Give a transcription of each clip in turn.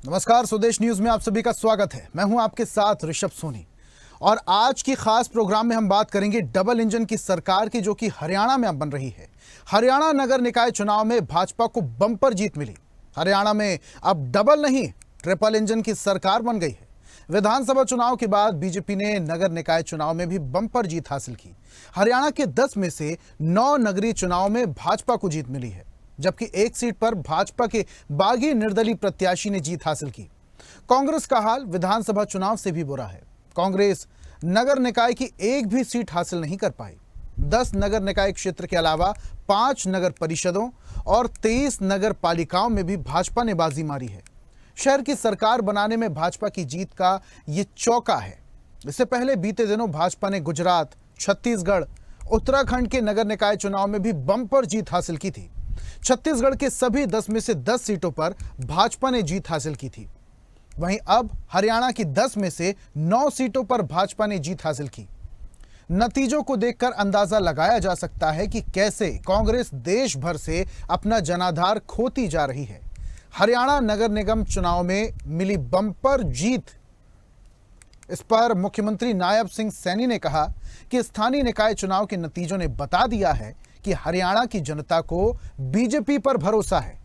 नमस्कार, स्वदेश न्यूज में आप सभी का स्वागत है। मैं हूं आपके साथ ऋषभ सोनी और आज की खास प्रोग्राम में हम बात करेंगे डबल इंजन की सरकार की, जो कि हरियाणा में अब बन रही है। हरियाणा नगर निकाय चुनाव में भाजपा को बम्पर जीत मिली। हरियाणा में अब डबल नहीं, ट्रिपल इंजन की सरकार बन गई है। विधानसभा चुनाव के बाद बीजेपी ने नगर निकाय चुनाव में भी बम्पर जीत हासिल की। हरियाणा के 10 में से 9 नगरीय चुनाव में भाजपा को जीत मिली है, जबकि एक सीट पर भाजपा के बागी निर्दलीय प्रत्याशी ने जीत हासिल की। कांग्रेस का हाल विधानसभा चुनाव से भी बुरा है। कांग्रेस नगर निकाय की एक भी सीट हासिल नहीं कर पाई। 10 नगर निकाय क्षेत्र के अलावा 5 नगर परिषदों और 23 नगर पालिकाओं में भी भाजपा ने बाजी मारी है। शहर की सरकार बनाने में भाजपा की जीत का ये चौका है। इससे पहले बीते दिनों भाजपा ने गुजरात, छत्तीसगढ़, उत्तराखंड के नगर निकाय चुनाव में भी बम्पर जीत हासिल की थी। छत्तीसगढ़ के सभी 10 में से 10 सीटों पर भाजपा ने जीत हासिल की थी। वहीं अब हरियाणा की 10 में से 9 सीटों पर भाजपा ने जीत हासिल की। नतीजों को देखकर अंदाजा लगाया जा सकता है कि कैसे कांग्रेस देश भर से अपना जनाधार खोती जा रही है। हरियाणा नगर निगम चुनाव में मिली बम्पर जीत, इस पर मुख्यमंत्री नायब सिंह सैनी ने कहा कि स्थानीय निकाय चुनाव के नतीजों ने बता दिया है कि हरियाणा की जनता को बीजेपी पर भरोसा है।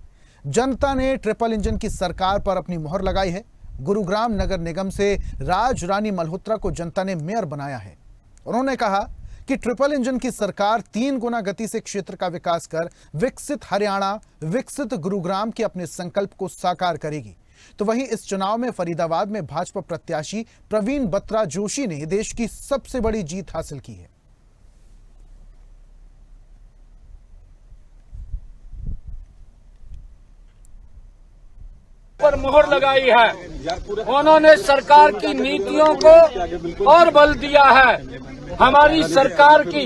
जनता ने ट्रिपल इंजन की सरकार पर अपनी मोहर लगाई है। गुरुग्राम नगर निगम से राज रानी मल्होत्रा को जनता ने मेयर बनाया है। उन्होंने कहा कि ट्रिपल इंजन की सरकार 3 गुना गति से क्षेत्र का विकास कर विकसित हरियाणा, विकसित गुरुग्राम के अपने संकल्प को साकार करेगी। तो वहीं इस चुनाव में फरीदाबाद में भाजपा प्रत्याशी प्रवीण बत्रा जोशी ने देश की सबसे बड़ी जीत हासिल की है। पर मोहर लगाई है। उन्होंने सरकार की नीतियों को और बल दिया है। हमारी सरकार की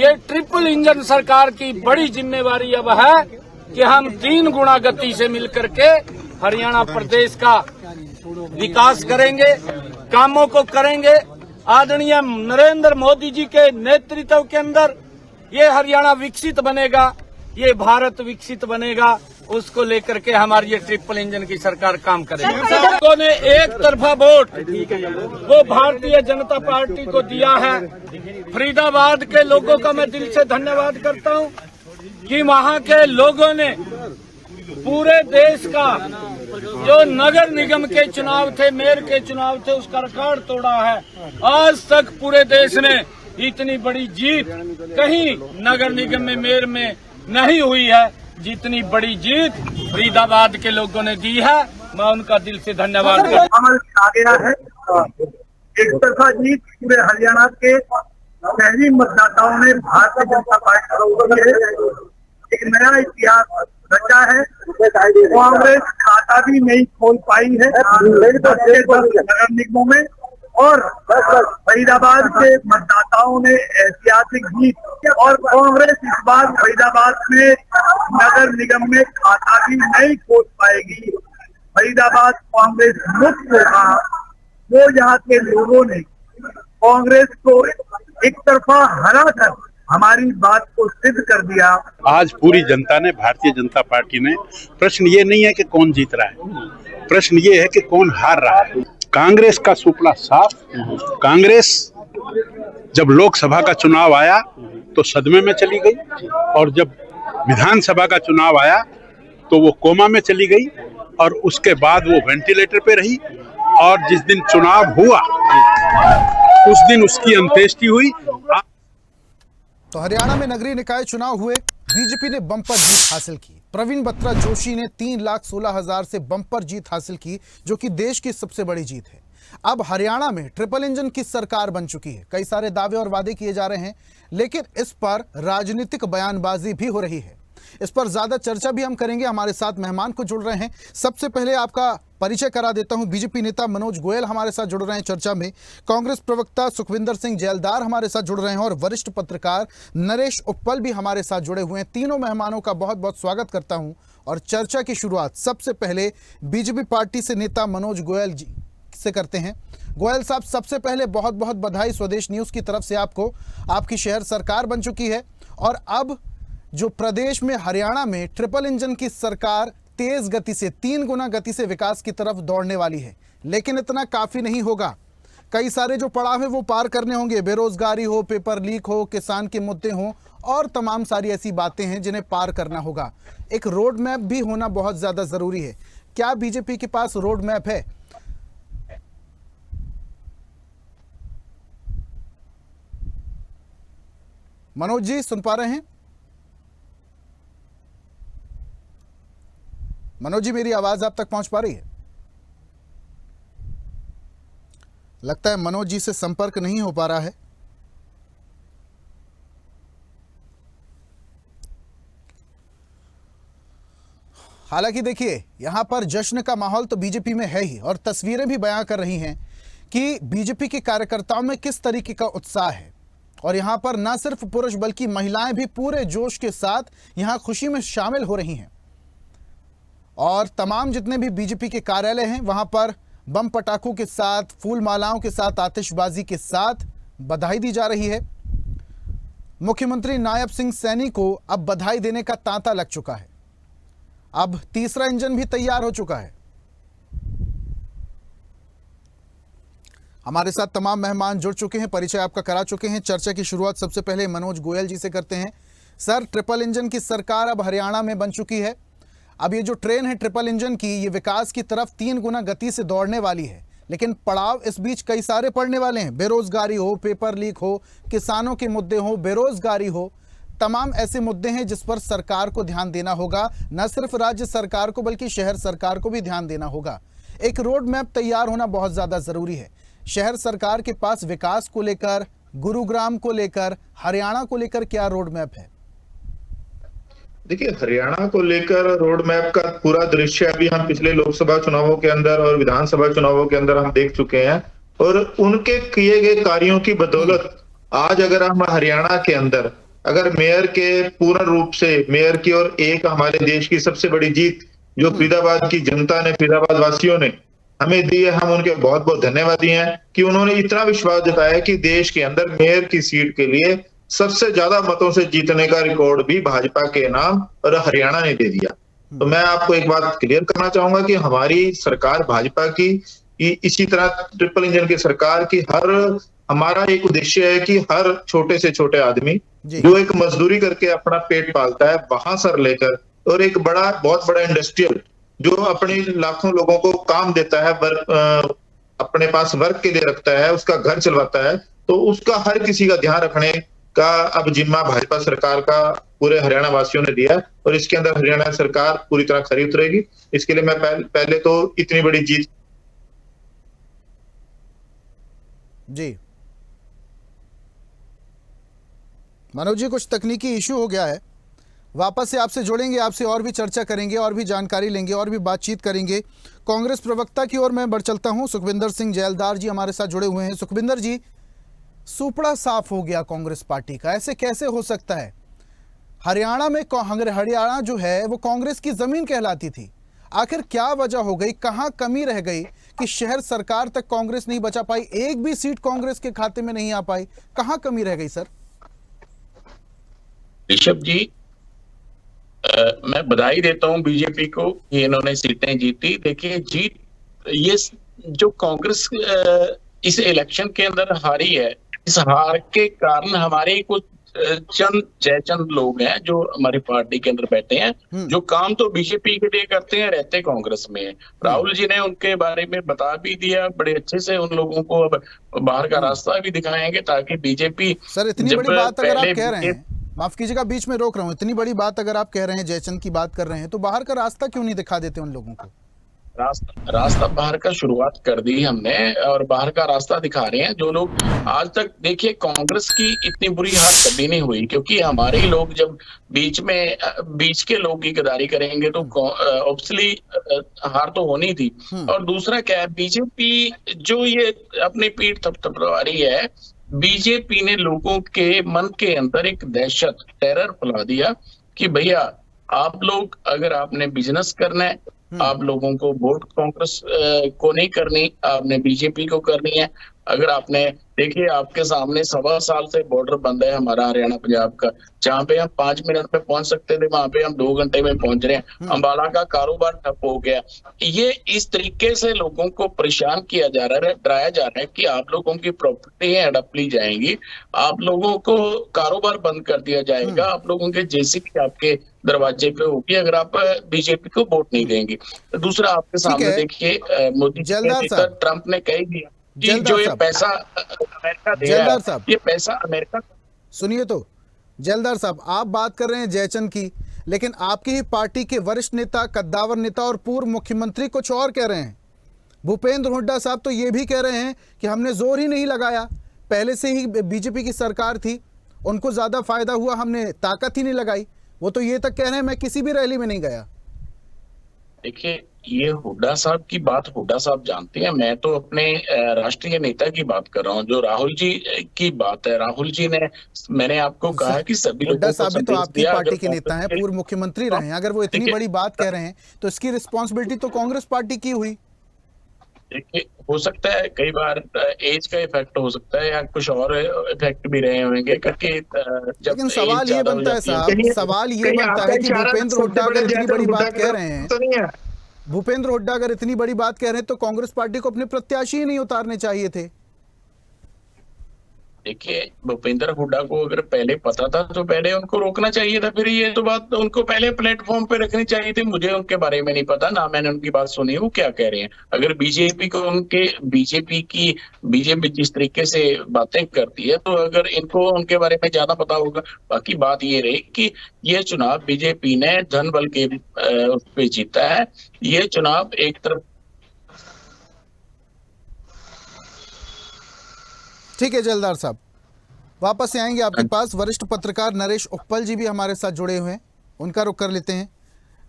ये ट्रिपल इंजन सरकार की बड़ी जिम्मेवारी अब है कि हम 3 गुना गति से मिलकर के हरियाणा प्रदेश का विकास करेंगे, कामों को करेंगे। आदरणीय नरेंद्र मोदी जी के नेतृत्व के अंदर ये हरियाणा विकसित बनेगा, ये भारत विकसित बनेगा। उसको लेकर के हमारी ये ट्रिपल इंजन की सरकार काम करेगी। लोगों ने एक तरफा वोट वो भारतीय जनता पार्टी को दिया है। फरीदाबाद के लोगों का मैं दिल से धन्यवाद करता हूं कि वहां के लोगों ने पूरे देश का जो नगर निगम के चुनाव थे, मेयर के चुनाव थे, उसका रिकॉर्ड तोड़ा है। आज तक पूरे देश ने इतनी बड़ी जीत कहीं नगर निगम में, मेयर में नहीं हुई है जितनी बड़ी जीत फरीदाबाद के लोगों ने दी है। मैं उनका दिल से धन्यवाद करता हूं। अमल आ गया है। एक तरफा जीत पूरे हरियाणा के शहरी मतदाताओं ने भारतीय जनता पार्टी को दी है। एक नया इतिहास रचा है। कांग्रेस खाता भी नहीं खोल पाई है 10 नगर निगमों में, और फरीदाबाद के मतदाताओं ने ऐतिहासिक जीत, और कांग्रेस इस बार फरीदाबाद में नगर निगम में खाता भी नहीं खोल पाएगी। फरीदाबाद कांग्रेस मुक्त होगा। वो यहाँ के लोगों ने कांग्रेस को एक तरफा हरा कर हमारी बात को सिद्ध कर दिया। आज पूरी जनता ने, भारतीय जनता पार्टी ने, प्रश्न ये नहीं है कि कौन जीत रहा है, प्रश्न ये है कि कौन हार रहा है। कांग्रेस का सुपड़ा साफ। कांग्रेस जब लोकसभा का चुनाव आया तो सदमे में चली गई, और जब विधानसभा का चुनाव आया तो वो कोमा में चली गई, और उसके बाद वो वेंटिलेटर पे रही। और जिस दिन चुनाव हुआ उस दिन उसकी अंत्येष्टि हुई। तो हरियाणा में नगरीय निकाय चुनाव हुए, बीजेपी ने बम्पर जीत हासिल की। प्रवीण बत्रा जोशी ने 3,16,000 से बम्पर जीत हासिल की, जो कि देश की सबसे बड़ी जीत है। अब हरियाणा में ट्रिपल इंजन की सरकार बन चुकी है। कई सारे दावे और वादे किए जा रहे हैं, लेकिन इस पर राजनीतिक बयानबाजी भी हो रही है। इस पर ज्यादा चर्चा भी हम करेंगे। हमारे साथ मेहमान को जुड़ रहे हैं। सबसे पहले आपका परिचय करा देता हूं। बीजेपी नेता मनोज गोयल हमारे साथ जुड़ रहे हैं चर्चा में। कांग्रेस प्रवक्ता सुखविंदर सिंह जैलदार हमारे साथ जुड़ रहे हैं, और वरिष्ठ पत्रकार नरेश उप्पल भी हमारे साथ जुड़े हुए हैं। तीनों मेहमानों का बहुत बहुत स्वागत करता हूं। और चर्चा की शुरुआत सबसे पहले बीजेपी पार्टी से नेता मनोज गोयल जी से करते हैं। गोयल साहब, सबसे पहले बहुत बहुत बधाई स्वदेश न्यूज की तरफ से आपको। आपकी शहर सरकार बन चुकी है, और अब जो प्रदेश में हरियाणा में ट्रिपल इंजन की सरकार तेज गति से 3 गुना गति से विकास की तरफ दौड़ने वाली है। लेकिन इतना काफी नहीं होगा, कई सारे जो पड़ाव है वो पार करने होंगे। बेरोजगारी हो, पेपर लीक हो, किसान के मुद्दे हो और तमाम सारी ऐसी बातें हैं जिन्हें पार करना होगा। एक रोड मैप भी होना बहुत ज्यादा जरूरी है। क्या बीजेपी के पास रोड मैप है? मनोज जी सुन पा रहे हैं? मनोज जी मेरी आवाज आप तक पहुंच पा रही है? लगता है मनोज जी से संपर्क नहीं हो पा रहा है। हालांकि देखिए, यहां पर जश्न का माहौल तो बीजेपी में है ही और तस्वीरें भी बयां कर रही हैं कि बीजेपी के कार्यकर्ताओं में किस तरीके का उत्साह है। और यहां पर न सिर्फ पुरुष बल्कि महिलाएं भी पूरे जोश के साथ यहां खुशी में शामिल हो रही हैं। और तमाम जितने भी बीजेपी के कार्यालय हैं वहां पर बम पटाखों के साथ, फूल मालाओं के साथ, आतिशबाजी के साथ बधाई दी जा रही है। मुख्यमंत्री नायब सिंह सैनी को अब बधाई देने का तांता लग चुका है। अब तीसरा इंजन भी तैयार हो चुका है। हमारे साथ तमाम मेहमान जुड़ चुके हैं, परिचय आपका करा चुके हैं। चर्चा की शुरुआत सबसे पहले मनोज गोयल जी से करते हैं। सर, ट्रिपल इंजन की सरकार अब हरियाणा में बन चुकी है। अब ये जो ट्रेन है ट्रिपल इंजन की, ये विकास की तरफ 3 गुना गति से दौड़ने वाली है। लेकिन पड़ाव इस बीच कई सारे पड़ने वाले हैं। बेरोजगारी हो, पेपर लीक हो, किसानों के मुद्दे हो, बेरोजगारी हो, तमाम ऐसे मुद्दे हैं जिस पर सरकार को ध्यान देना होगा। न सिर्फ राज्य सरकार को बल्कि शहर सरकार को भी ध्यान देना होगा। एक रोड मैप तैयार होना बहुत ज़्यादा ज़रूरी है। शहर सरकार के पास विकास को लेकर, गुरुग्राम को लेकर, हरियाणा को लेकर क्या रोड मैप है? देखिए, हरियाणा को लेकर रोड मैप का पूरा दृश्य अभी हम पिछले लोकसभा चुनावों के अंदर और विधानसभा चुनावों के अंदर हम देख चुके हैं। और उनके किए गए कार्यों की बदौलत आज अगर हम हरियाणा के अंदर अगर मेयर के पूर्ण रूप से मेयर की और एक हमारे देश की सबसे बड़ी जीत जो फरीदाबाद की जनता ने, फरीदाबाद वासियों ने हमें दी है, हम उनके बहुत बहुत धन्यवादी हैं कि उन्होंने इतना विश्वास जताया कि देश के अंदर मेयर की सीट के लिए सबसे ज्यादा मतों से जीतने का रिकॉर्ड भी भाजपा के नाम और हरियाणा ने दे दिया। तो मैं आपको एक बात क्लियर करना चाहूंगा कि हमारी सरकार भाजपा की इसी तरह ट्रिपल इंजन की सरकार की हमारा एक उद्देश्य है कि हर छोटे से छोटे आदमी जो एक मजदूरी करके अपना पेट पालता है वहां से लेकर और एक बहुत बड़ा इंडस्ट्रियल जो अपने लाखों लोगों को काम देता है, अपने पास वर्क के लिए रखता है, उसका घर चलवाता है, तो उसका हर किसी का ध्यान रखने का अब जिम्मा भाजपा सरकार का पूरे हरियाणा वासियों ने दिया है। और इसके अंदर हरियाणा सरकार पूरी तरह खरी उतरेगी। इसके लिए मैं पहले तो इतनी बड़ी जीत जी। मनोज जी, कुछ तकनीकी इशू हो गया है, वापस से आपसे जुड़ेंगे, आपसे और भी चर्चा करेंगे और भी जानकारी लेंगे और भी बातचीत करेंगे। कांग्रेस प्रवक्ता की ओर मैं बढ़ चलता हूं। सुखविंदर सिंह जैलदार जी हमारे साथ जुड़े हुए हैं। सुखविंदर जी, सुपड़ा साफ हो गया कांग्रेस पार्टी का, ऐसे कैसे हो सकता है? हरियाणा में हरियाणा जो है वो कांग्रेस की जमीन कहलाती थी। आखिर क्या वजह हो गई, कहां कमी रह गई कि शहर सरकार तक कांग्रेस नहीं बचा पाई, एक भी सीट कांग्रेस के खाते में नहीं आ पाई? कहां कमी रह गई सर? ऋषभ जी, मैं बधाई देता हूं बीजेपी को कि इन्होंने सीटें जीती। देखिए ये जो कांग्रेस इस इलेक्शन के अंदर हारी है, इस हार के कारण हमारे कुछ जयचंद लोग हैं जो हमारी पार्टी के अंदर बैठे हैं, जो काम तो बीजेपी के लिए करते हैं, रहते कांग्रेस में। राहुल जी ने उनके बारे में बता भी दिया बड़े अच्छे से। उन लोगों को अब बाहर का रास्ता भी दिखाएंगे ताकि बीजेपी। सर, इतनी बड़ी बात अगर आप कह रहे हैं, माफ कीजिएगा बीच में रोक रहा हूं, इतनी बड़ी बात अगर आप कह रहे हैं, जयचंद की बात कर रहे हैं, तो बाहर का रास्ता क्यों नहीं दिखा देते उन लोगों को? रास्ता बाहर का शुरुआत कर दी हमने और बाहर का रास्ता दिखा रहे हैं। जो लोग आज तक, देखिए कांग्रेस की इतनी बुरी हाल कभी नहीं हुई, क्योंकि हमारे लोग जब बीच के लोग की गद्दारी करेंगे तो ऑब्वियसली हार तो होनी थी। और दूसरा क्या है, बीजेपी जो ये अपनी पीठ थपथपा रही है, बीजेपी ने लोगों के मन के अंदर एक दहशत, टेरर फैला दिया कि भैया आप लोग अगर आपने बिजनेस करना है आप लोगों को वोट कांग्रेस को नहीं करनी, आपने बीजेपी को करनी है। अगर आपने देखिए, आपके सामने 1.25 साल से बॉर्डर बंद है हमारा हरियाणा पंजाब का, जहाँ पे हम 5 मिनट में पहुंच सकते थे वहां पे हम 2 घंटे में पहुंच रहे हैं। अंबाला का कारोबार ठप हो गया। ये इस तरीके से लोगों को परेशान किया जा रहा है, डराया जा रहा है कि आप लोगों की प्रॉपर्टी हड़प ली जाएंगी, आप लोगों को कारोबार बंद कर दिया जाएगा, आप लोगों के जेसीबी आपके दरवाजे पे होगी अगर आप बीजेपी को वोट नहीं देंगे। दूसरा, आपके सामने है। देखिए मोदी जलदार साहब, ट्रंप ने कह ही दिया कि जलदार जो ये साहब, पैसा अमेरिका दे रहा जलदार है, साहब, ये पैसा अमेरिका। सुनिए तो जलदार साहब, आप बात कर रहे हैं जयचंद की, लेकिन आपकी ही पार्टी के वरिष्ठ नेता, कद्दावर नेता और पूर्व मुख्यमंत्री कुछ और कह रहे हैं। भूपेंद्र हुड्डा साहब तो ये भी कह रहे हैं कि हमने जोर ही नहीं लगाया, पहले से ही बीजेपी की सरकार थी, उनको ज्यादा फायदा हुआ, हमने ताकत ही नहीं लगाई। वो तो ये तक कह रहे हैं मैं किसी भी रैली में नहीं गया। देखिए, ये हुड्डा साहब की बात हुड्डा साहब जानते हैं, मैं तो अपने राष्ट्रीय नेता की बात कर रहा हूँ। जो राहुल जी की बात है, राहुल जी ने, मैंने आपको कहा कि सभी हुड्डा लोगों साहब को भी तो संदेश आपकी दिया। पार्टी के नेता हैं, पूर्व मुख्यमंत्री रहे हैं। अगर वो इतनी बड़ी बात कह रहे हैं तो इसकी रिस्पॉन्सिबिलिटी तो कांग्रेस पार्टी की हुई। देखिए, हो सकता है कई बार एज का इफेक्ट हो सकता है या कुछ और इफेक्ट भी रहे होंगे करके। लेकिन सवाल ये बनता है साहब, सवाल ये बनता है कि भूपेंद्र हुड्डा अगर इतनी बड़ी बात कह रहे हैं, तो नहीं है। भूपेंद्र हुड्डा अगर इतनी बड़ी बात कह रहे हैं तो कांग्रेस पार्टी को अपने प्रत्याशी ही नहीं उतारने चाहिए थे। देखिए, भूपेंद्र हुड्डा को अगर पहले पता था तो पहले उनको रोकना चाहिए था। फिर ये तो बात उनको पहले प्लेटफॉर्म पे रखनी चाहिए थी। मुझे उनके बारे में नहीं पता, ना मैंने उनकी बात सुनी वो क्या कह रहे हैं। अगर बीजेपी जिस तरीके से बातें करती है, तो अगर इनको उनके बारे में ज्यादा पता होगा। बाकी बात ये रही कि ये चुनाव बीजेपी ने धन बल के उस पे जीता है। ये चुनाव एक तरफ। ठीक है जलदार साहब, वापस से आएंगे आपके पास। वरिष्ठ पत्रकार नरेश उप्पल जी भी हमारे साथ जुड़े हुए हैं, उनका रुख कर लेते हैं।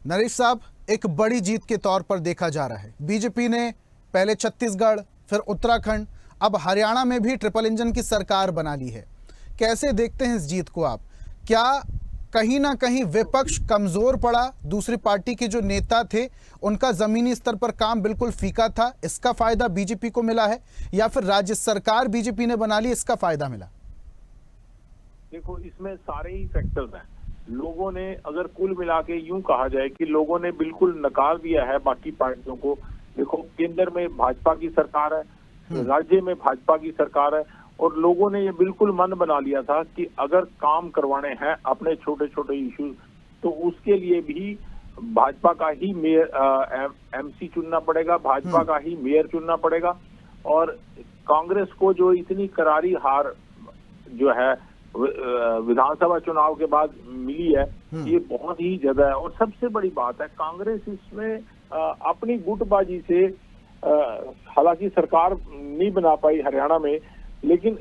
नरेश साहब, एक बड़ी जीत के तौर पर देखा जा रहा है, बीजेपी ने पहले छत्तीसगढ़, फिर उत्तराखंड, अब हरियाणा में भी ट्रिपल इंजन की सरकार बना ली है। कैसे देखते हैं इस जीत को आप? क्या कहीं ना कहीं विपक्ष कमजोर पड़ा, दूसरी पार्टी के जो नेता थे उनका जमीनी स्तर पर काम बिल्कुल फीका था, इसका फायदा बीजेपी को मिला है, या फिर राज्य सरकार बीजेपी ने बना ली, इसका फायदा मिला? देखो, इसमें सारे ही फैक्टर्स हैं। लोगों ने, अगर कुल मिला के यूं कहा जाए कि लोगों ने बिल्कुल नकार दिया है बाकी पार्टियों को। देखो, केंद्र में भाजपा की सरकार है, राज्य में भाजपा की सरकार है, और लोगों ने ये बिल्कुल मन बना लिया था कि अगर काम करवाने हैं अपने छोटे छोटे इश्यूज, तो उसके लिए भी भाजपा का ही मेयर एमसी चुनना पड़ेगा, भाजपा का ही मेयर चुनना पड़ेगा। और कांग्रेस को जो इतनी करारी हार जो है विधानसभा चुनाव के बाद मिली है, ये बहुत ही ज्यादा है। और सबसे बड़ी बात है, कांग्रेस इसमें अपनी गुटबाजी से, हालांकि सरकार नहीं बना पाई हरियाणा में, लेकिन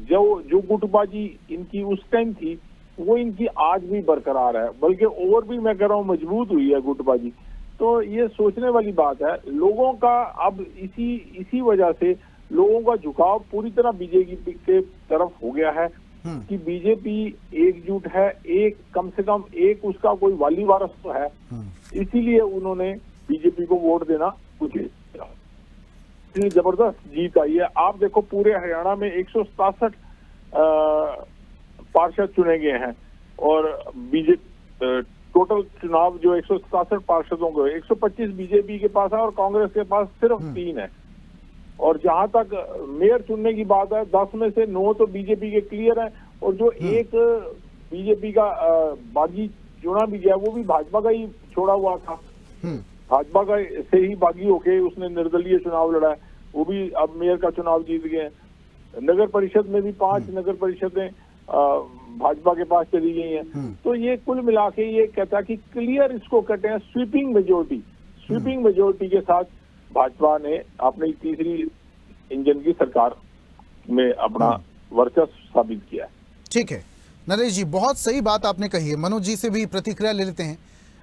जो गुटबाजी इनकी उस टाइम थी वो इनकी आज भी बरकरार है, बल्कि और भी मैं कह रहा हूँ मजबूत हुई है गुटबाजी। तो ये सोचने वाली बात है। लोगों का अब इसी वजह से लोगों का झुकाव पूरी तरह बीजेपी के तरफ हो गया है कि बीजेपी एकजुट है, एक कम से कम एक उसका कोई वाली वारस तो है, इसीलिए उन्होंने बीजेपी को वोट देना कुछ जबरदस्त जीत आई है। आप देखो, पूरे हरियाणा में 167 पार्षद चुने गए हैं, और बीजेपी टोटल चुनाव जो 167 पार्षदों को, 125 बीजेपी के पास है और कांग्रेस के पास सिर्फ 3 है। और जहां तक मेयर चुनने की बात है, 10 में से 9 तो बीजेपी के क्लियर है, और जो एक बीजेपी का बागी चुना भी गया वो भी भाजपा का ही छोड़ा हुआ था। भाजपा का से ही बागी होके उसने निर्दलीय चुनाव लड़ा है, वो भी अब मेयर का चुनाव जीत गए हैं। नगर परिषद में भी 5 नगर परिषदें भाजपा के पास चली गई हैं। तो ये कुल मिला के ये कहता है कि क्लियर इसको कहते हैं स्वीपिंग मेजोरिटी। स्वीपिंग मेजोरिटी के साथ भाजपा ने अपनी तीसरी इंजन की सरकार में अपना वर्चस्व साबित किया है। ठीक है नरेश जी, बहुत सही बात आपने कही है। मनोज जी से भी प्रतिक्रिया ले लेते हैं।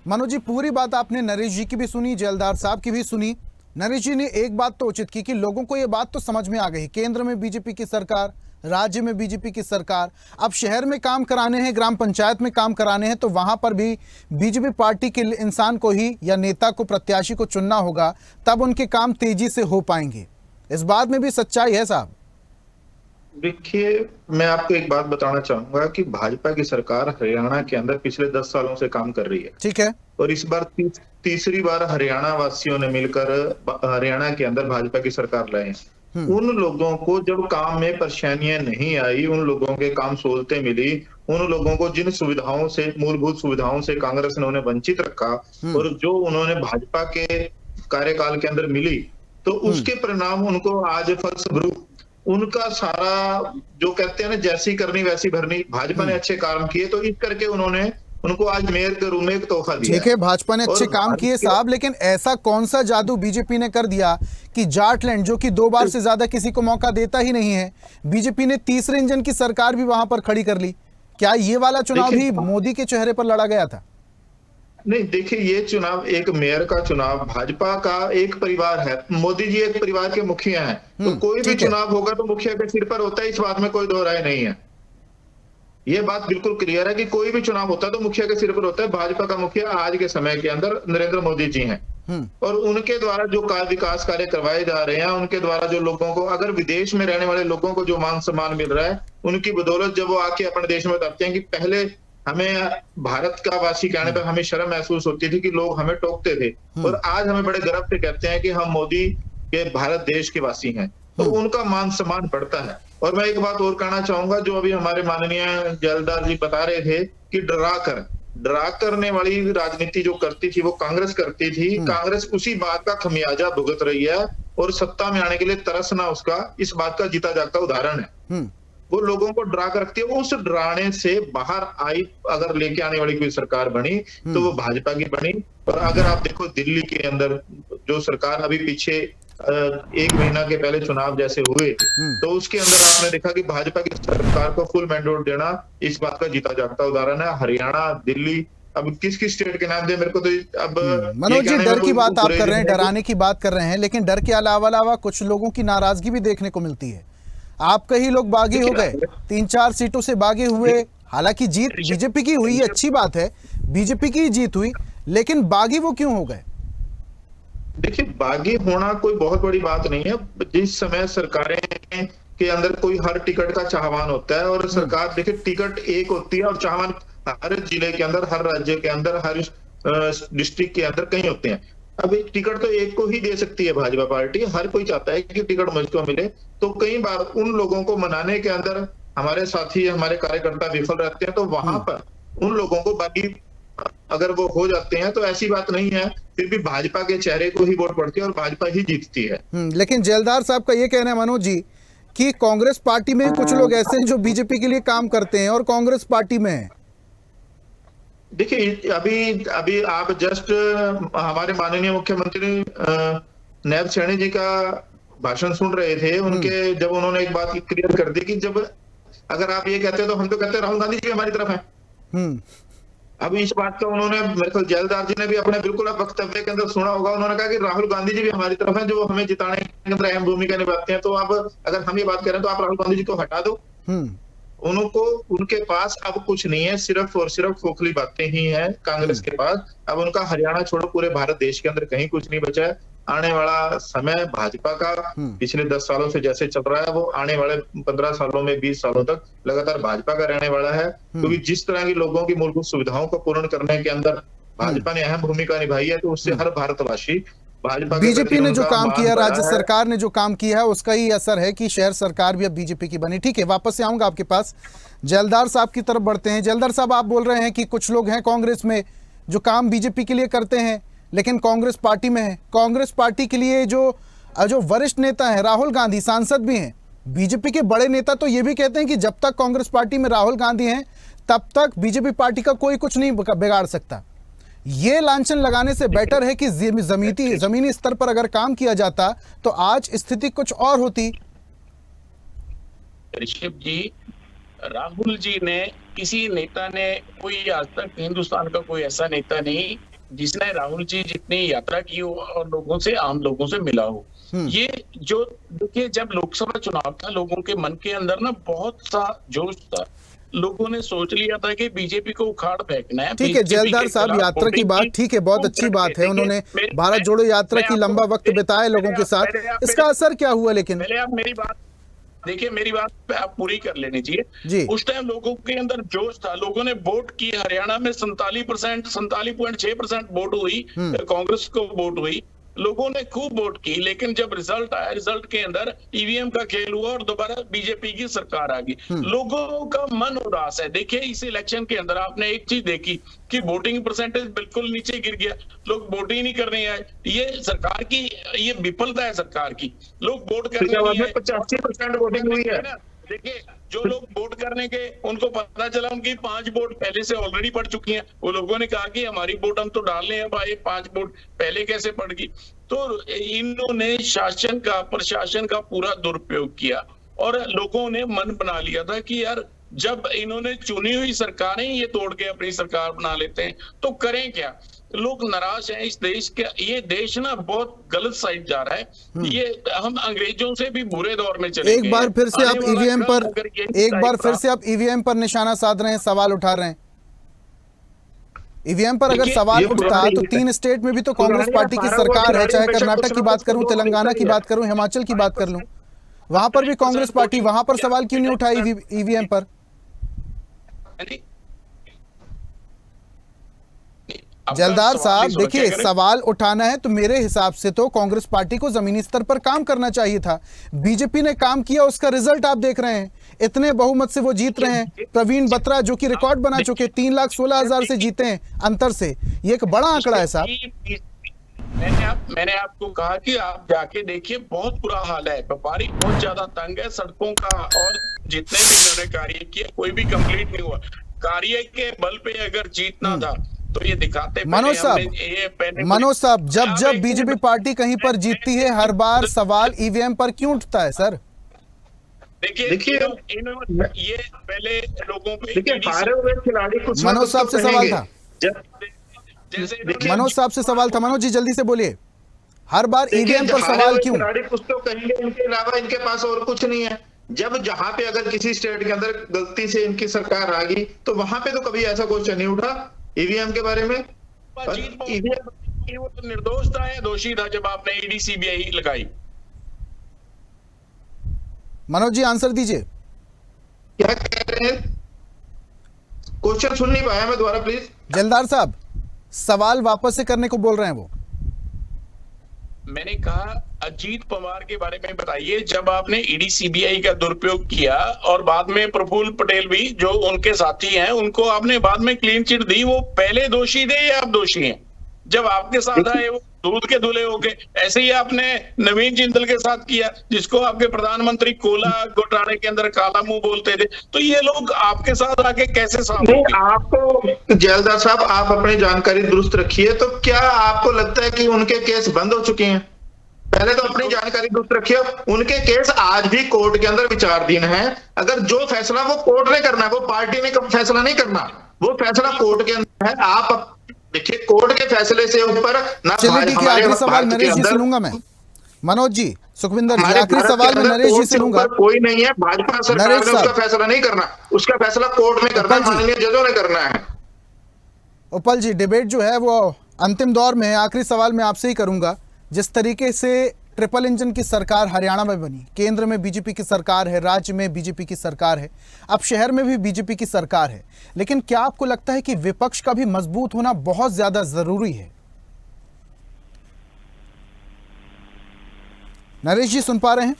मनोज जी, पूरी बात आपने नरेश जी की भी सुनी, जलदार साहब की भी सुनी। नरेश जी ने एक बात तो उचित की कि लोगों को ये बात तो समझ में आ गई, केंद्र में बीजेपी की सरकार, राज्य में बीजेपी की सरकार, अब शहर में काम कराने हैं, ग्राम पंचायत में काम कराने हैं, तो वहां पर भी बीजेपी पार्टी के इंसान को ही या नेता को, प्रत्याशी को चुनना होगा, तब उनके काम तेजी से हो पाएंगे। इस बात में भी सच्चाई है साहब? देखिए, मैं आपको एक बात बताना चाहूंगा कि भाजपा की सरकार हरियाणा के अंदर पिछले 10 सालों से काम कर रही है। ठीक है। और इस बार तीसरी बार हरियाणा वासियों ने मिलकर हरियाणा के अंदर भाजपा की सरकार लाए हैं। उन लोगों को जब काम में परेशानियां नहीं आई, उन लोगों के काम सहूलतें मिली, उन लोगों को जिन सुविधाओं से, मूलभूत सुविधाओं से कांग्रेस ने उन्हें वंचित रखा और जो उन्होंने भाजपा के कार्यकाल के अंदर मिली, तो उसके परिणाम उनको आज फलस्वरूप उनका सारा जो कहते हैं ना, जैसी करनी वैसी भरनी, भाजपा ने अच्छे काम किए तो इस करके उन्होंने उनको आज मेयर के रूम में एक तोहफा दिया। ठीक है, भाजपा ने अच्छे काम किए साहब, लेकिन ऐसा कौन सा जादू बीजेपी ने कर दिया कि जाटलैंड, जो कि 2 बार से ज्यादा किसी को मौका देता ही नहीं है, बीजेपी ने तीसरे इंजन की सरकार भी वहां पर खड़ी कर ली। क्या ये वाला चुनाव भी मोदी के चेहरे पर लड़ा गया था? नहीं, देखिए, ये चुनाव एक मेयर का चुनाव, भाजपा का एक परिवार है, मोदी जी एक परिवार के मुखिया हैं, तो कोई भी चुनाव होगा तो मुखिया के सिर पर होता है, इस बात में कोई दो राय नहीं है। ये बात बिल्कुल क्लियर है कि कोई भी चुनाव होता है तो मुखिया के सिर पर होता है। भाजपा का मुखिया आज के समय के अंदर नरेंद्र मोदी जी हैं और उनके द्वारा जो विकास कार्य करवाए जा रहे हैं, उनके द्वारा जो लोगों को, अगर विदेश में रहने वाले लोगों को जो मान सम्मान मिल रहा है, उनकी बदौलत जब वो आके अपने देश में बताते हैं कि पहले हमें भारत का वासी कहने पर हमें शर्म महसूस होती थी कि लोग हमें टोकते थे, और आज हमें बड़े गर्व से कहते हैं कि हम मोदी के भारत देश के वासी हैं, तो उनका मान सम्मान बढ़ता है। और मैं एक बात और कहना चाहूंगा, जो अभी हमारे माननीय जैलदार जी बता रहे थे कि डरा करने वाली राजनीति जो करती थी वो कांग्रेस करती थी, कांग्रेस उसी बात का खमियाजा भुगत रही है और सत्ता में आने के लिए तरसना उसका इस बात का जीता जागता उदाहरण है। वो लोगों को डरा कर रखती है, उस डराने से बाहर आई अगर लेके आने वाली कोई सरकार बनी तो वो भाजपा की बनी। और अगर आप देखो दिल्ली के अंदर जो सरकार अभी पीछे 1 महीना के पहले चुनाव जैसे हुए, तो उसके अंदर आपने देखा कि भाजपा की सरकार को फुल मैंडेट देना इस बात का जीता जागता उदाहरण है। हरियाणा, दिल्ली, अब किस स्टेट के नाम दे मेरे को तो अब मनोज जी, डर की बात आप कर रहे हैं, डराने की बात कर रहे हैं, लेकिन डर के अलावा कुछ लोगों की नाराजगी भी देखने को मिलती है। आपके ही लोग बागी हो गए, 3-4 सीटों से बागी हुए। हालांकि जीत बीजेपी की हुई, अच्छी बात है, बीजेपी की जीत हुई, लेकिन बागी वो क्यों हो गए? देखिए, बागी होना कोई बहुत बड़ी बात नहीं है। जिस समय सरकारें के अंदर कोई हर टिकट का चाहवान होता है, और सरकार देखिए टिकट एक होती है और चाहवान हर जिले के अंदर, हर राज्य के अंदर, हर डिस्ट्रिक्ट के अंदर कहीं होते हैं। अब एक टिकट तो एक को ही दे सकती है भाजपा पार्टी, हर कोई चाहता है कि टिकट मुझको मिले। तो कई बार उन लोगों को मनाने के अंदर हमारे साथी, हमारे कार्यकर्ता विफल रहते हैं, तो वहां पर उन लोगों को बाकी अगर वो हो जाते हैं तो ऐसी बात नहीं है, फिर भी भाजपा के चेहरे को ही वोट पड़ती है और भाजपा ही जीतती है। लेकिन जेलदार साहब का ये कहना है मनोज जी कि कांग्रेस पार्टी में कुछ लोग ऐसे हैं जो बीजेपी के लिए काम करते हैं और कांग्रेस पार्टी में है। देखिए, अभी आप जस्ट हमारे माननीय मुख्यमंत्री नायब सैनी जी का भाषण सुन रहे थे, उनके जब उन्होंने एक बात क्लियर कर दी कि जब अगर आप ये कहते हैं तो हम तो कहते हैं राहुल गांधी जी हमारी तरफ हैं। अब इस बात का उन्होंने, मेरे ख्याल जैलदार जी ने भी अपने बिल्कुल वक्तव्य के अंदर सुना होगा, उन्होंने कहा कि राहुल गांधी जी भी हमारी तरफ हैं, जो हमें जिताने के अंदर अहम भूमिका निभाते हैं। तो अब अगर हम ये बात करें तो आप राहुल गांधी जी को हटा दो, उनको, उनके पास अब कुछ नहीं है, सिर्फ और सिर्फ खोखली बातें ही हैं कांग्रेस के पास। अब उनका हरियाणा छोड़ो पूरे भारत देश के अंदर कहीं कुछ नहीं बचा है। आने वाला समय भाजपा का पिछले 10 सालों से जैसे चल रहा है, वो आने वाले 15 सालों में, 20 सालों तक लगातार भाजपा का रहने वाला है। क्योंकि जिस तरह की लोगों की मूलभूत सुविधाओं को पूर्ण करने के अंदर भाजपा ने अहम भूमिका निभाई है, तो उससे हर भारतवासी भाजपा, बीजेपी ने जो काम किया, राज्य सरकार ने जो काम किया है, उसका ही असर है कि शहर सरकार भी अब बीजेपी की बनी। ठीक है, वापस से आऊंगा आपके पास, जैलदार साहब की तरफ बढ़ते हैं। जैलदार साहब, आप बोल रहे हैं कि कुछ लोग हैं कांग्रेस में जो काम बीजेपी के लिए करते हैं लेकिन कांग्रेस पार्टी में है। कांग्रेस पार्टी के लिए जो वरिष्ठ नेता है, राहुल गांधी सांसद भी हैं, बीजेपी के बड़े नेता तो ये भी कहते हैं कि जब तक कांग्रेस पार्टी में राहुल गांधी हैं तब तक बीजेपी पार्टी का कोई कुछ नहीं बिगाड़ सकता। ये लांछन लगाने से बेटर है कि जमीनी स्तर पर अगर काम किया जाता तो आज स्थिति कुछ और होती। ऋषभ जी, राहुल जी ने, किसी नेता ने, कोई आज तक हिंदुस्तान का कोई ऐसा नेता नहीं जिसने राहुल जी जितनी यात्रा की हो और लोगों से, आम लोगों से मिला हो। ये जो देखिए, जब लोकसभा चुनाव था, लोगों के मन के अंदर ना बहुत सा जोश था। लोगों ने सोच लिया था कि बीजेपी को उखाड़ फेंकना है। ठीक है जैलदार साहब, यात्रा की बात ठीक है, बहुत अच्छी बात है, उन्होंने भारत जोड़ो यात्रा की लंबा वक्त बिताया लोगों के साथ, इसका असर क्या हुआ? लेकिन पहले आप मेरी बात देखिए, मेरी बात आप पूरी कर लेनी चाहिए। उस टाइम लोगों के अंदर जोश था, लोगों ने वोट किए। हरियाणा में 47.6% वोट हुई, कांग्रेस को वोट हुई, लोगों ने खूब वोट की। लेकिन जब रिजल्ट आया, रिजल्ट के अंदर ईवीएम का खेल हुआ और दोबारा बीजेपी की सरकार आ गई। लोगों का मन उदास है। देखिए, इस इलेक्शन के अंदर आपने एक चीज देखी कि वोटिंग परसेंटेज बिल्कुल नीचे गिर गया, लोग वोट ही नहीं करने आए। ये सरकार की, ये विफलता है सरकार की। लोग वोट करने 85% वोटिंग हुई है। देखिए, जो लोग वोट करने के, उनको पता चला उनकी 5 वोट पहले से ऑलरेडी पड़ चुकी हैं। वो लोगों ने कहा कि हमारी वोट हम तो डाल रहे हैं, भाई 5 वोट पहले कैसे पड़ गई? तो इन्होंने शासन का, प्रशासन का पूरा दुरुपयोग किया और लोगों ने मन बना लिया था कि यार, जब इन्होंने चुनी हुई सरकारें ये तोड़ के अपनी सरकार बना लेते हैं तो करें क्या? लोग नाराज हैं इस देश के। ये देश ना बहुत गलत साइड जा रहा है। ये हम अंग्रेजों से भी बुरे दौर में चले गए। एक बार फिर से आप ईवीएम पर निशाना साध रहे हैं, सवाल उठा रहे हैं। ईवीएम पर अगर सवाल उठता तो 3 स्टेट में भी तो कांग्रेस पार्टी की सरकार है, चाहे कर्नाटक की बात करूं, तेलंगाना की बात करूं, हिमाचल की बात कर लूं, वहां पर भी कांग्रेस पार्टी, वहां पर सवाल क्यों नहीं उठाई ईवीएम पर? जलदार साहब देखिए, सवाल उठाना है तो मेरे हिसाब से तो कांग्रेस पार्टी को जमीनी स्तर पर काम करना चाहिए था। बीजेपी ने काम किया, उसका रिजल्ट आप देख रहे हैं, इतने बहुमत से वो जीत रहे हैं। प्रवीण बत्रा जो कि रिकॉर्ड बना चुके, 3,16,000 से जीते हैं अंतर से, ये एक बड़ा आंकड़ा है साहब। मैंने आपको कहा कि आप जाके देखिए, बहुत बुरा हाल है, व्यापारी बहुत ज्यादा तंग है, सड़कों का, और जितने भी इन्होंने कार्य किया कोई भी कंप्लीट नहीं हुआ। कार्य के बल पे अगर जीतना था तो ये दिखाते। मनोज साहब, जब बीजेपी पार्टी कहीं पर जीतती है, हर बार सवाल ईवीएम पर क्यों उठता है सर? देखिए ये पहले लोगों पे, देखिए हारे हुए खिलाड़ी कुछ मनोज साहब से सवाल था, मनोज साहब से सवाल था। मनोज जी जल्दी से बोलिए, हर बार ईवीएम पर सवाल क्यों? खिलाड़ी कुछ तो कहेंगे, इनके अलावा इनके पास और कुछ नहीं है। जब जहां पे अगर किसी स्टेट के अंदर गलती से इनकी सरकार आ गई तो वहां पे तो कभी ऐसा क्वेश्चन नहीं उठा ईवीएम के बारे में। वो तो निर्दोष था या दोषी था जब आपने ईडी सीबीआई लगाई? मनोज जी आंसर दीजिए। क्या कह रहे हैं? क्वेश्चन सुन नहीं पाया मैं, दोबारा प्लीज। जलदार साहब सवाल वापस से करने को बोल रहे हैं वो। मैंने कहा अजीत पवार के बारे में बताइए, जब आपने ईडी सीबीआई का दुरुपयोग किया और बाद में प्रफुल्ल पटेल भी जो उनके साथी हैं, उनको आपने बाद में क्लीन चिट दी, वो पहले दोषी थे या आप दोषी हैं? जब आपके साथ आए वो दूध के धुले हो गए। ऐसे ही आपने नवीन जिंदल के साथ किया, जिसको आपके प्रधानमंत्री कोला घोटाले के अंदर काला मुंह बोलते थे। तो ये लोग आपके साथ आके कैसे साफ होंगे? आपको जैलदार साहब, आप अपनी जानकारी दुरुस्त रखिए। तो क्या आपको लगता है कि उनके केस बंद हो चुके हैं? पहले तो अपनी जानकारी दुरुस्त रखिए। उनके केस आज भी कोर्ट के अंदर विचाराधीन है। अगर जो फैसला वो कोर्ट ने करना है, वो पार्टी ने फैसला नहीं करना, वो फैसला कोर्ट के अंदर है। आप देखिए, कोर्ट के फैसले से ऊपर ना। आखिरी सवाल नरेश जी से लूंगा मैं। मनोज जी, सुखविंदर जी, आखिरी सवाल में नरेश जी से लूंगा। कोई नहीं है, भाजपा सरकार ने उसका फैसला नहीं करना, उसका फैसला कोर्ट में करना, माननीय जजों ने करना है। उपल जी, डिबेट जो है वो अंतिम दौर में है, आखिरी सवाल मैं आपसे ही करूंगा। जिस तरीके से ट्रिपल इंजन की सरकार हरियाणा में बनी, केंद्र में बीजेपी की सरकार है, राज्य में बीजेपी की सरकार है, अब शहर में भी बीजेपी की सरकार है, लेकिन क्या आपको लगता है कि विपक्ष का भी मजबूत होना बहुत ज्यादा जरूरी है? नरेश जी सुन पा रहे हैं?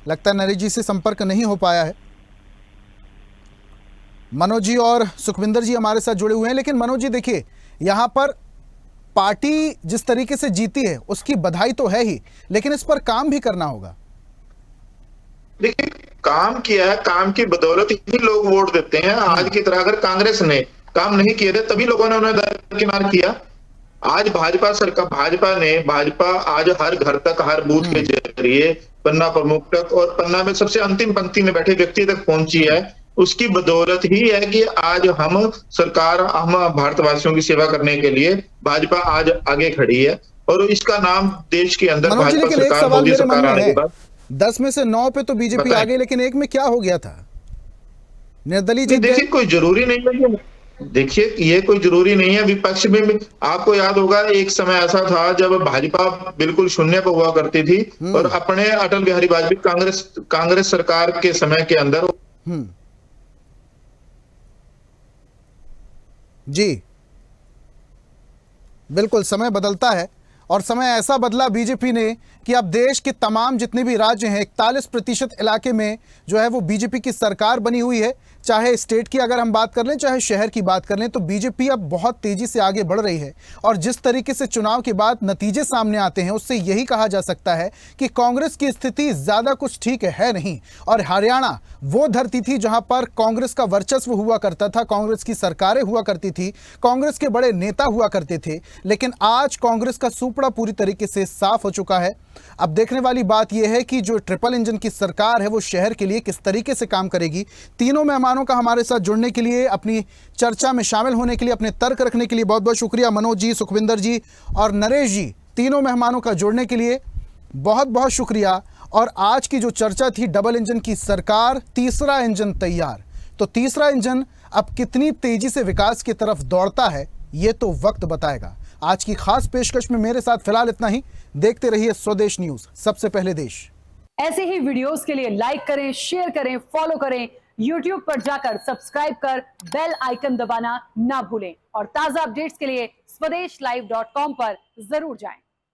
लगता है नरेश जी से संपर्क नहीं हो पाया है। मनोज जी और सुखविंदर जी हमारे साथ जुड़े हुए हैं, लेकिन मनोज जी देखिए, यहां पर पार्टी जिस तरीके से जीती है उसकी बधाई तो है ही, लेकिन इस पर काम भी करना होगा। देखिए, काम किया है, काम की बदौलत ही लोग वोट देते हैं। आज की तरह अगर कांग्रेस ने काम नहीं किए थे तभी लोगों ने उन्हें दरकिनार किया। आज भाजपा आज हर घर तक, हर बूथ के जरिए, पन्ना प्रमुख तक और पन्ना में सबसे अंतिम पंक्ति में बैठे व्यक्ति तक पहुंची है। उसकी बदौलत ही है कि आज हम भारतवासियों की सेवा करने के लिए भाजपा आज आगे खड़ी है। और इसका नाम देश के अंदर मनोज जी, भाजपा लेकिन एक सरकार, सवाल मोदी मेरे मन सरकार में आने के है, बाद 10 में से 9 पे तो बीजेपी बताएं। आ गई, लेकिन एक में क्या हो गया था? निर्दलीय जीत देखिए गए। कोई जरूरी नहीं है कि, देखिए ये कोई जरूरी नहीं है। विपक्ष में भी आपको याद होगा एक समय ऐसा था जब भाजपा बिल्कुल शून्य पर हुआ करती थी और अपने अटल बिहारी वाजपेयी कांग्रेस सरकार के समय के अंदर जी बिल्कुल, समय बदलता है और समय ऐसा बदला बीजेपी ने कि अब देश के तमाम जितने भी राज्य हैं 41% इलाके में जो है वो बीजेपी की सरकार बनी हुई है। चाहे स्टेट की अगर हम बात कर लें, चाहे शहर की बात कर लें, तो बीजेपी अब बहुत तेजी से आगे बढ़ रही है। और जिस तरीके से चुनाव के बाद नतीजे सामने आते हैं उससे यही कहा जा सकता है कि कांग्रेस की स्थिति ज़्यादा कुछ ठीक है नहीं। और हरियाणा वो धरती थी जहां पर कांग्रेस का वर्चस्व हुआ करता था, कांग्रेस की सरकारें हुआ करती थी, कांग्रेस के बड़े नेता हुआ करते थे। लेकिन आज कांग्रेस का सुपड़ा पूरी तरीके से साफ हो चुका है। अब देखने वाली बात यह है कि जो ट्रिपल इंजन की सरकार है वो शहर के लिए किस तरीके से काम करेगी। तीनों मेहमानों का हमारे साथ जुड़ने के लिए, अपनी चर्चा में शामिल होने के लिए, अपने तर्क रखने के लिए बहुत बहुत शुक्रिया। मनोज जी, सुखविंदर जी और नरेश जी, तीनों मेहमानों का जुड़ने के लिए बहुत बहुत शुक्रिया। और आज की जो चर्चा थी, डबल इंजन की सरकार, तीसरा इंजन तैयार। तो तीसरा इंजन अब कितनी तेजी से विकास की तरफ दौड़ता है ये तो वक्त बताएगा। आज की खास पेशकश में मेरे साथ फिलहाल इतना ही। देखते रहिए स्वदेश न्यूज, सबसे पहले देश। ऐसे ही वीडियोस के लिए लाइक करें, शेयर करें, फॉलो करें, YouTube पर जाकर सब्सक्राइब कर बेल आइकन दबाना ना भूलें। और ताजा अपडेट्स के लिए स्वदेशलाइव.com पर जरूर जाएं।